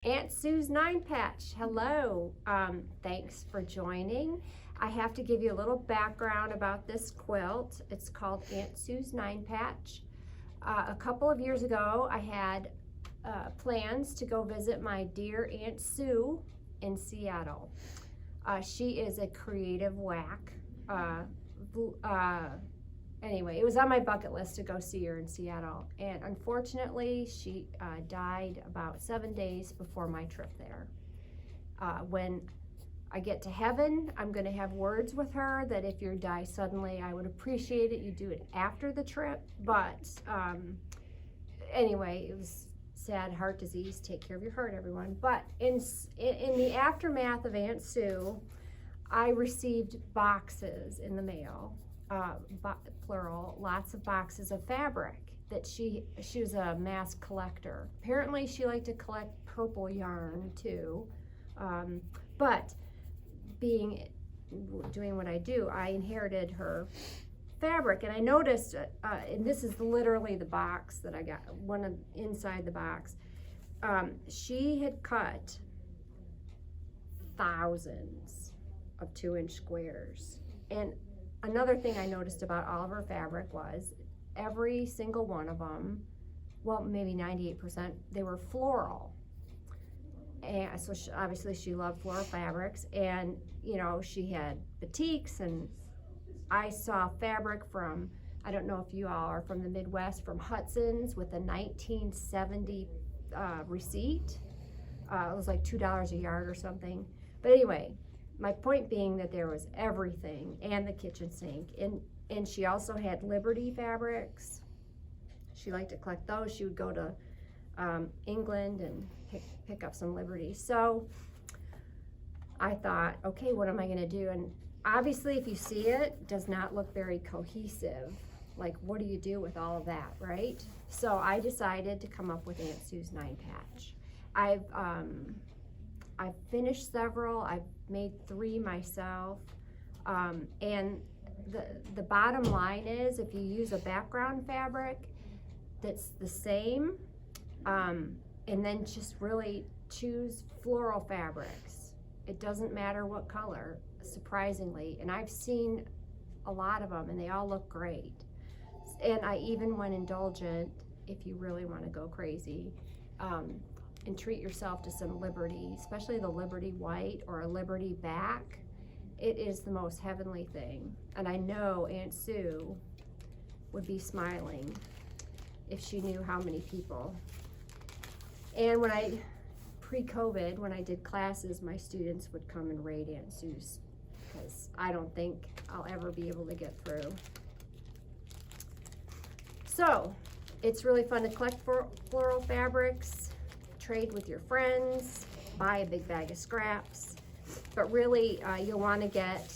Aunt Sue's 9-patch. Hello. Thanks for joining. I have to give you a little background about this quilt. It's called Aunt Sue's 9-patch. A couple of years ago, I had plans to go visit my dear Aunt Sue in Seattle. She is a creative whack. Anyway, it was on my bucket list to go see her in Seattle, and unfortunately she died about 7 days before my trip there. When I get to heaven, I'm going to have words with her that if you die suddenly, I would appreciate it. You do it after the trip, but anyway, it was sad. Heart disease. Take care of your heart, everyone. But in the aftermath of Aunt Sue, I received boxes in the mail. Plural, lots of boxes of fabric that she was a mass collector. Apparently she liked to collect purple yarn too, but doing what I do, I inherited her fabric, and I noticed, and this is literally the box that I got, inside the box, she had cut thousands of 2-inch squares. And another thing I noticed about all of her fabric was every single one of them, well, maybe 98%, they were floral. And so obviously she loved floral fabrics, and you know, she had batiks, and I saw fabric from, I don't know if you all are from the Midwest, from Hudson's with a 1970 receipt. It was like $2 a yard or something. But anyway, my point being that there was everything, and the kitchen sink, and she also had Liberty fabrics. She liked to collect those. She would go to England and pick up some Liberty. So I thought, okay, what am I going to do? And obviously, if you see it, does not look very cohesive. Like, what do you do with all of that, right? So I decided to come up with Aunt Sue's 9-patch. I've finished several. I've made 3 myself, and the bottom line is, if you use a background fabric that's the same, and then just really choose floral fabrics. It doesn't matter what color, surprisingly, and I've seen a lot of them, and they all look great. And I even went indulgent, if you really want to go crazy, and treat yourself to some Liberty, especially the Liberty white or a Liberty back. It is the most heavenly thing. And I know Aunt Sue would be smiling if she knew how many people. And when pre-COVID, when I did classes, my students would come and raid Aunt Sue's, because I don't think I'll ever be able to get through. So it's really fun to collect floral fabrics, trade with your friends, buy a big bag of scraps, but really you'll want to get,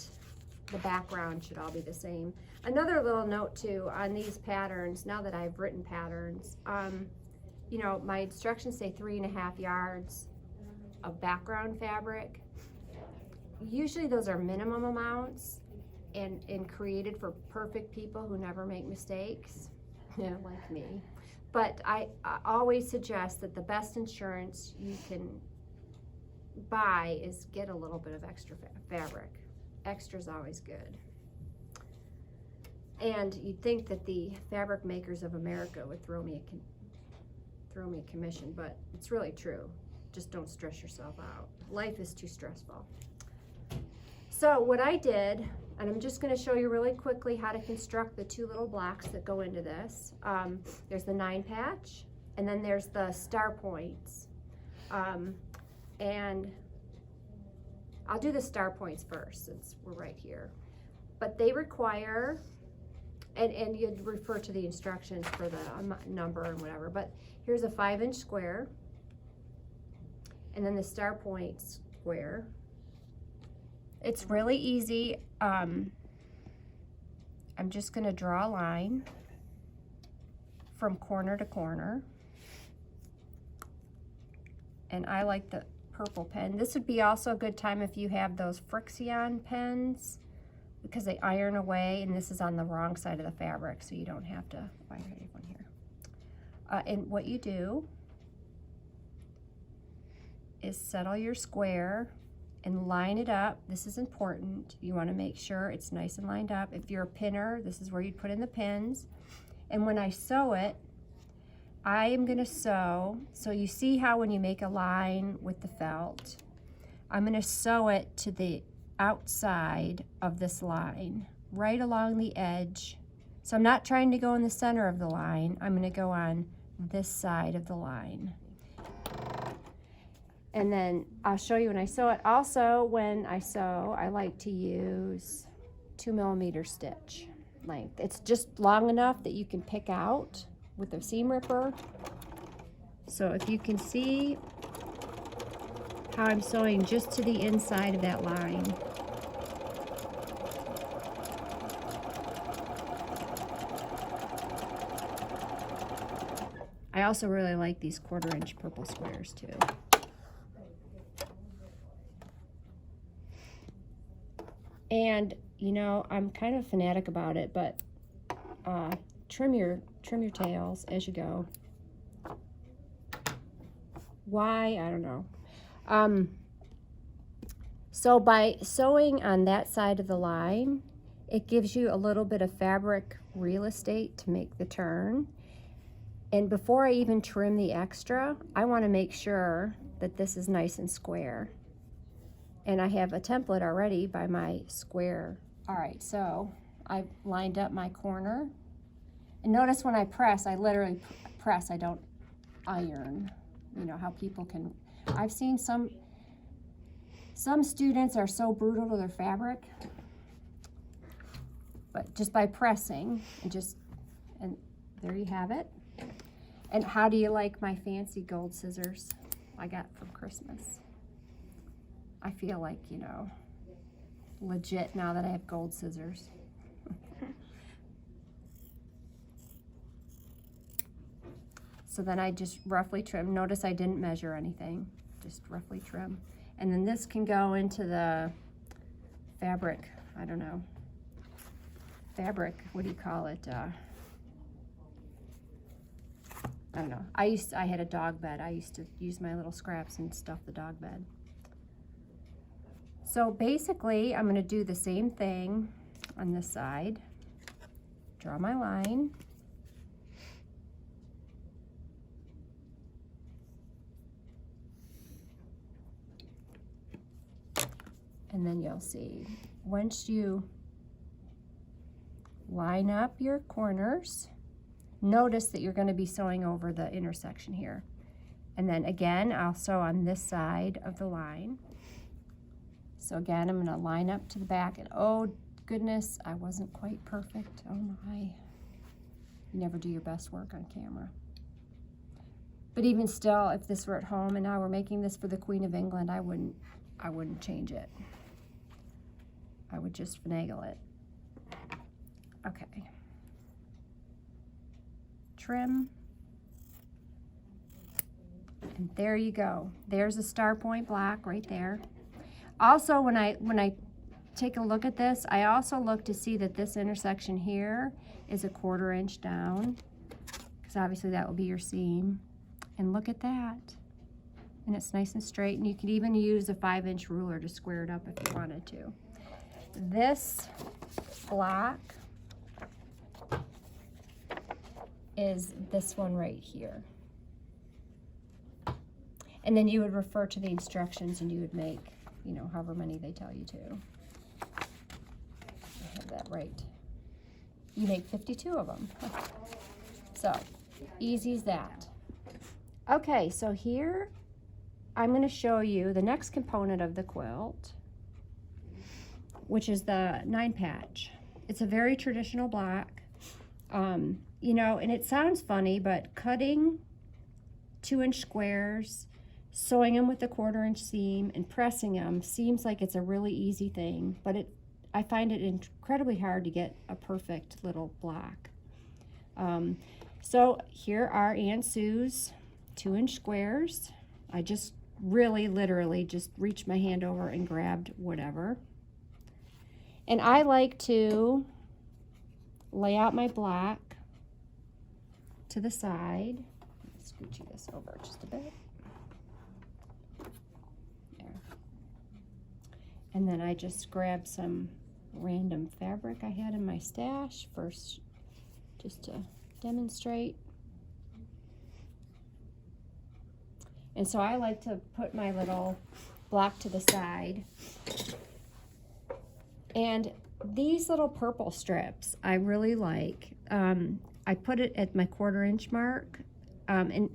the background should all be the same. Another little note too on these patterns, now that I've written patterns, you know, my instructions say 3.5 yards of background fabric. Usually those are minimum amounts and created for perfect people who never make mistakes, like me. But I always suggest that the best insurance you can buy is get a little bit of extra fabric. Extra's always good. And you'd think that the Fabric Makers of America would throw me a commission, but it's really true. Just don't stress yourself out. Life is too stressful. So what I did, and I'm just going to show you really quickly how to construct the 2 little blocks that go into this. There's the 9-patch, and then there's the star points. And I'll do the star points first, since we're right here. But they require, and you'd refer to the instructions for the number and whatever, but here's a 5-inch square, and then the star point square. It's really easy. I'm just going to draw a line from corner to corner, and I like the purple pen. This would be also a good time if you have those Frixion pens, because they iron away, and this is on the wrong side of the fabric, so you don't have to. I have one here. And what you do is settle your square and line it up. This is important. You want to make sure it's nice and lined up. If you're a pinner, this is where you'd put in the pins. And when I sew it, I am going to sew, so you see how when you make a line with the felt, I'm going to sew it to the outside of this line, right along the edge. So I'm not trying to go in the center of the line. I'm going to go on this side of the line. And then I'll show you when I sew it. Also, when I sew, I like to use 2mm stitch length. It's just long enough that you can pick out with a seam ripper. So if you can see how I'm sewing just to the inside of that line. I also really like these 1/4 inch purple squares too. And you know, I'm kind of fanatic about it, but trim your tails as you go. Why? I don't know. So by sewing on that side of the line, it gives you a little bit of fabric real estate to make the turn. And before I even trim the extra, I want to make sure that this is nice and square. And I have a template already by my square. All right, so I've lined up my corner. And notice when I press, I literally press, I don't iron. You know how people can, I've seen some students are so brutal to their fabric, but just by pressing and there you have it. And how do you like my fancy gold scissors I got from Christmas? I feel like, you know, legit now that I have gold scissors. So then I just roughly trim. Notice I didn't measure anything, just roughly trim. And then this can go into the fabric, I don't know, fabric, what do you call it? I don't know. I had a dog bed. I used to use my little scraps and stuff the dog bed. So basically, I'm going to do the same thing on this side. Draw my line. And then you'll see, once you line up your corners, notice that you're going to be sewing over the intersection here. And then again, I'll sew on this side of the line. So again, I'm going to line up to the back, and oh goodness, I wasn't quite perfect. Oh my. You never do your best work on camera. But even still, if this were at home and now we're making this for the Queen of England, I wouldn't change it. I would just finagle it. Okay. Trim. And there you go. There's a star point block right there. Also, when I take a look at this, I also look to see that this intersection here is a 1/4 inch down, because obviously that will be your seam. And look at that. And it's nice and straight, and you could even use a 5-inch ruler to square it up if you wanted to. This block is this one right here. And then you would refer to the instructions and you would make, you know, however many they tell you to. I have that right. You make 52 of them. So, easy as that. Okay, so here I'm going to show you the next component of the quilt, which is the 9-patch. It's a very traditional block. You know, and it sounds funny, but cutting 2-inch squares, sewing them with a 1/4 inch seam, and pressing them seems like it's a really easy thing, but I find it incredibly hard to get a perfect little block. So here are Aunt Sue's 2-inch squares. I just really literally just reached my hand over and grabbed whatever. And I like to lay out my block to the side. Scoochie this over just a bit. And then I just grabbed some random fabric I had in my stash first, just to demonstrate. And so I like to put my little block to the side. And these little purple strips I really like. I put it at my 1/4 inch mark, and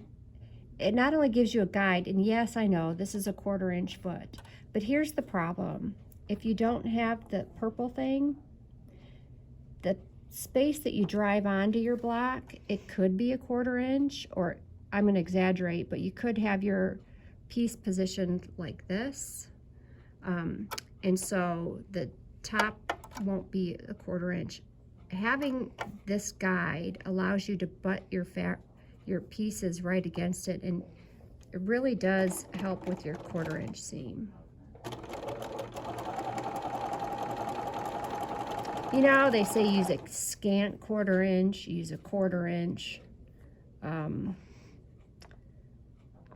it not only gives you a guide, and yes, I know this is a 1/4 inch foot, but here's the problem. If you don't have the purple thing, the space that you drive onto your block, it could be a 1/4 inch, or I'm going to exaggerate, but you could have your piece positioned like this. And so the top won't be a 1/4 inch. Having this guide allows you to butt your pieces right against it, and it really does help with your 1/4 inch seam. You know, they say use a scant 1/4 inch, use a 1/4 inch.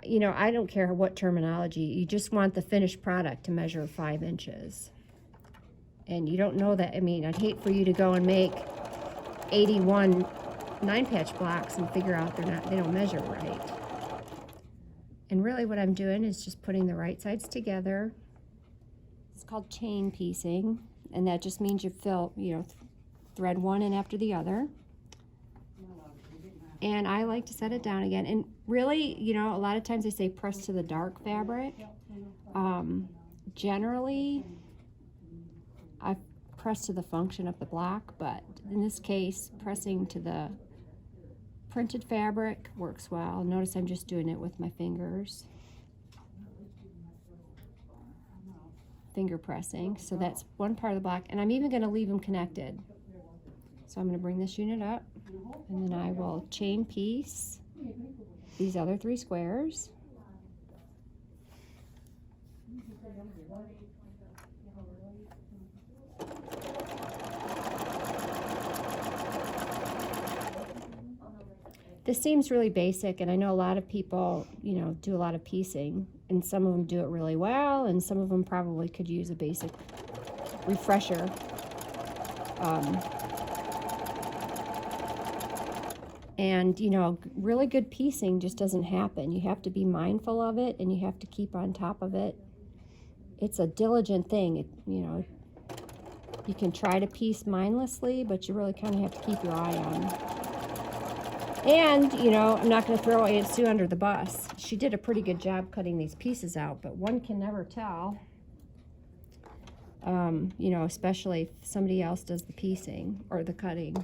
You know, I don't care what terminology, you just want the finished product to measure 5 inches. And you don't know that. I mean, I'd hate for you to go and make 81 9-patch blocks and figure out they don't measure right. And really what I'm doing is just putting the right sides together. It's called chain piecing, and that just means you thread one in after the other. And I like to set it down again. And really, you know, a lot of times they say press to the dark fabric. Generally, I press to the function of the block, but in this case, pressing to the printed fabric works well. Notice I'm just doing it with my fingers. Finger pressing. So that's one part of the block, and I'm even going to leave them connected. So I'm going to bring this unit up, and then I will chain piece these other 3 squares. This seems really basic, and I know a lot of people, you know, do a lot of piecing, and some of them do it really well, and some of them probably could use a basic refresher. And, you know, really good piecing just doesn't happen. You have to be mindful of it, and you have to keep on top of it. It's a diligent thing. You know, you can try to piece mindlessly, but you really kind of have to keep your eye on. And, you know, I'm not going to throw Aunt Sue under the bus. She did a pretty good job cutting these pieces out, but one can never tell. You know, especially if somebody else does the piecing or the cutting.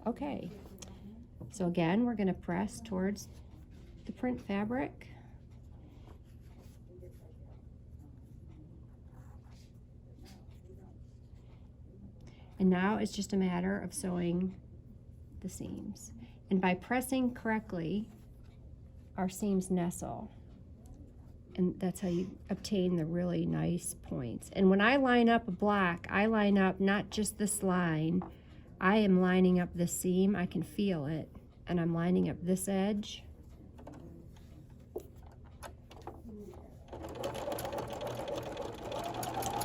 Okay, so again, we're going to press towards the print fabric. And now it's just a matter of sewing the seams. And by pressing correctly, our seams nestle. And that's how you obtain the really nice points. And when I line up a block, I line up not just this line, I am lining up this seam, I can feel it, and I'm lining up this edge.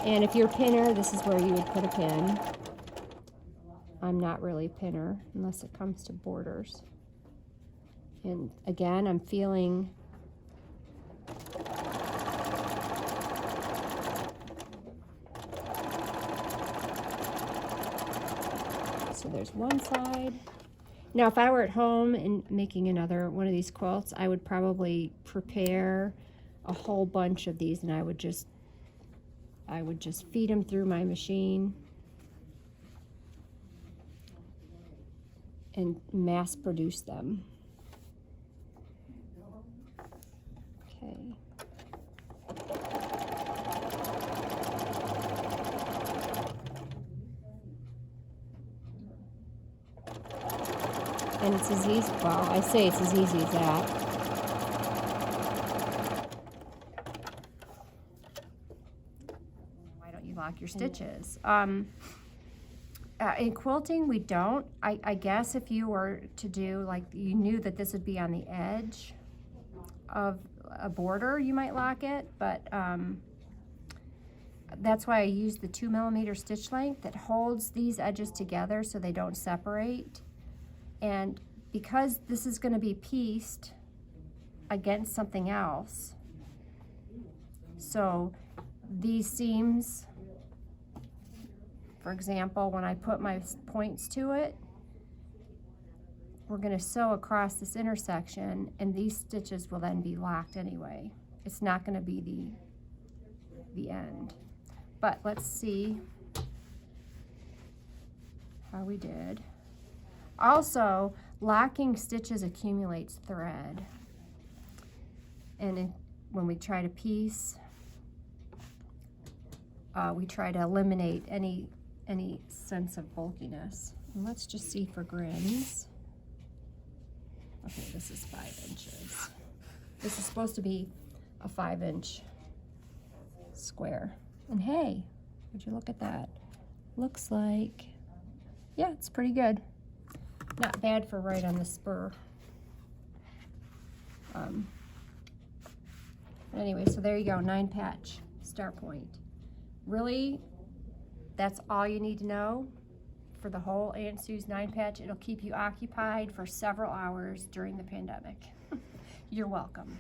And if you're a pinner, this is where you would put a pin. I'm not really a pinner unless it comes to borders. And again, I'm feeling so there's one side. Now, if I were at home and making another one of these quilts, I would probably prepare a whole bunch of these, and I would just feed them through my machine and mass produce them. Okay. And it's as easy, well, I say it's as easy as that. Why don't you lock your stitches? In quilting, we don't. I guess if you were to do, like, you knew that this would be on the edge of a border, you might lock it, but that's why I use the 2mm stitch length that holds these edges together so they don't separate. And because this is going to be pieced against something else, so these seams, for example, when I put my points to it, we're going to sew across this intersection, and these stitches will then be locked anyway. It's not going to be the end. But let's see how we did. Also, locking stitches accumulates thread. And when we try to piece, we try to eliminate any sense of bulkiness. And let's just see for grins. Okay, this is 5 inches. This is supposed to be a 5-inch square. And hey, would you look at that? Looks like, yeah, it's pretty good. Not bad for right on the spur. Anyway, so there you go, 9-patch start point. Really, that's all you need to know for the whole Aunt Sue's 9-patch. It'll keep you occupied for several hours during the pandemic. You're welcome.